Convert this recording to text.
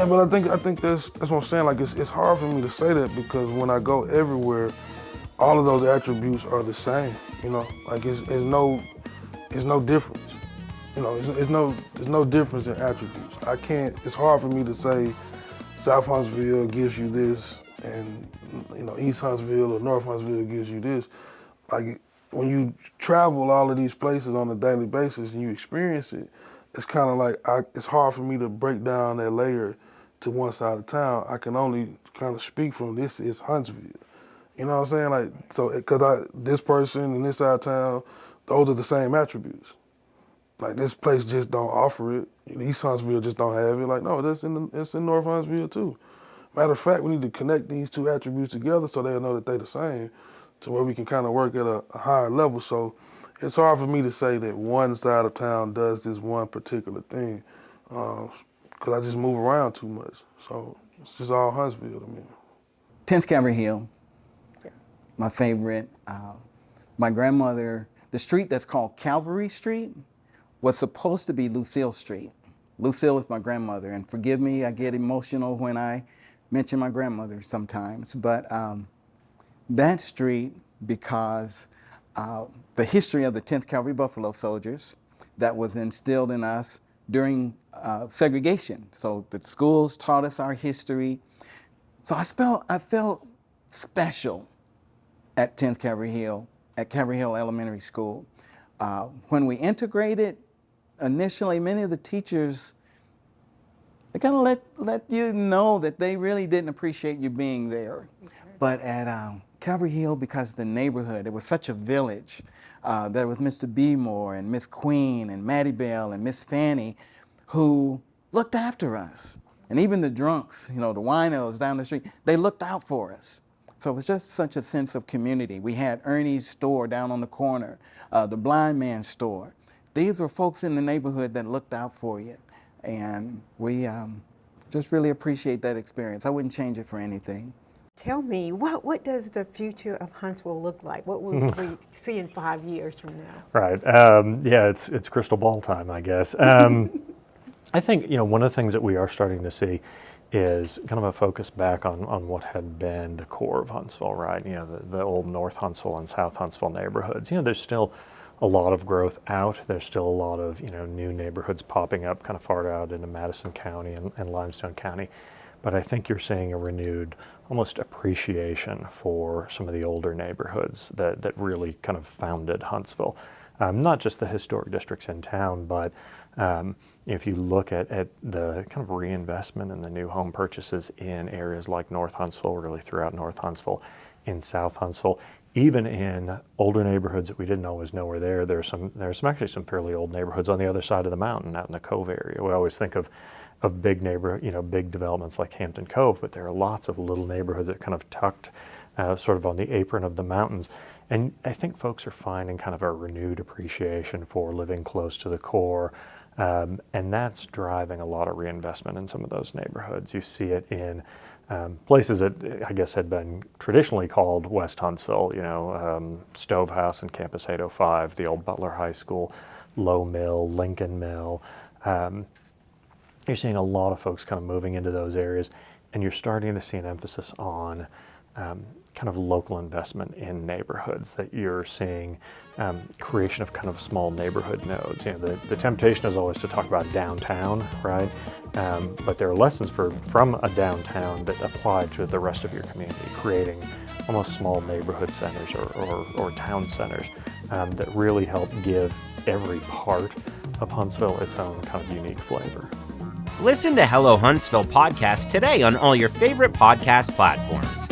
Yeah, but I think that's what I'm saying. Like it's hard for me to say that because when I go everywhere, all of those attributes are the same. You know, like it's no difference. You know, there's no difference in attributes. I can't. It's hard for me to say South Huntsville gives you this, and you know East Huntsville or North Huntsville gives you this. Like when you travel all of these places on a daily basis and you experience it, it's kind of like it's hard for me to break down that layer to one side of town. I can only kind of speak from this is Huntsville. You know what I'm saying? Like so, because this person and this side of town, those are the same attributes. Like this place just don't offer it. East Huntsville just don't have it. Like no, it's in North Huntsville too. Matter of fact, we need to connect these two attributes together so they'll know that they're the same, to where we can kind of work at a higher level. So it's hard for me to say that one side of town does this one particular thing, because I just move around too much. So it's just all Huntsville to me. 10th Calvary Hill, my favorite. My grandmother, the street that's called Calvary Street was supposed to be Lucille Street. Lucille is my grandmother, and forgive me, I get emotional when I mention my grandmother sometimes, but that street, because the history of the 10th Cavalry Buffalo Soldiers that was instilled in us during segregation. So the schools taught us our history. So I felt special at 10th Calvary Hill, at Calvary Hill Elementary School. When we integrated, initially many of the teachers, they kind of let you know that they really didn't appreciate you being there. Okay. But at Calvary Hill, because the neighborhood, it was such a village. There was Mr. Beemore and Miss Queen and Maddie Bell and Miss Fanny who looked after us. And even the drunks, you know, the winos down the street, they looked out for us. So it was just such a sense of community. We had Ernie's store down on the corner, the blind man's store. These were folks in the neighborhood that looked out for you. And we just really appreciate that experience. I wouldn't change it for anything. Tell me, what does the future of Huntsville look like? What will we see in 5 years from now? Right. Yeah, it's crystal ball time, I guess. I think, you know, one of the things that we are starting to see is kind of a focus back on what had been the core of Huntsville, right? You know, the old North Huntsville and South Huntsville neighborhoods. You know, there's still a lot of growth out. There's still a lot of, you know, new neighborhoods popping up kind of far out into Madison County and Limestone County. But I think you're seeing a renewed almost appreciation for some of the older neighborhoods that really kind of founded Huntsville. Not just the historic districts in town, but if you look at the kind of reinvestment and the new home purchases in areas like North Huntsville, really throughout North Huntsville, in South Huntsville, even in older neighborhoods that we didn't always know were there, there's actually some fairly old neighborhoods on the other side of the mountain, out in the Cove area. We always think of big big developments like Hampton Cove, but there are lots of little neighborhoods that are kind of tucked sort of on the apron of the mountains. And I think folks are finding kind of a renewed appreciation for living close to the core, and that's driving a lot of reinvestment in some of those neighborhoods. You see it in places that I guess had been traditionally called West Huntsville, you know, Stove House and Campus 805, the old Butler High School, Low Mill, Lincoln Mill. You're seeing a lot of folks kind of moving into those areas, and you're starting to see an emphasis on kind of local investment in neighborhoods, that you're seeing creation of kind of small neighborhood nodes. You know, the temptation is always to talk about downtown, right? But there are lessons from a downtown that apply to the rest of your community, creating almost small neighborhood centers or town centers that really help give every part of Huntsville its own kind of unique flavor. Listen to Hello Huntsville podcast today on all your favorite podcast platforms.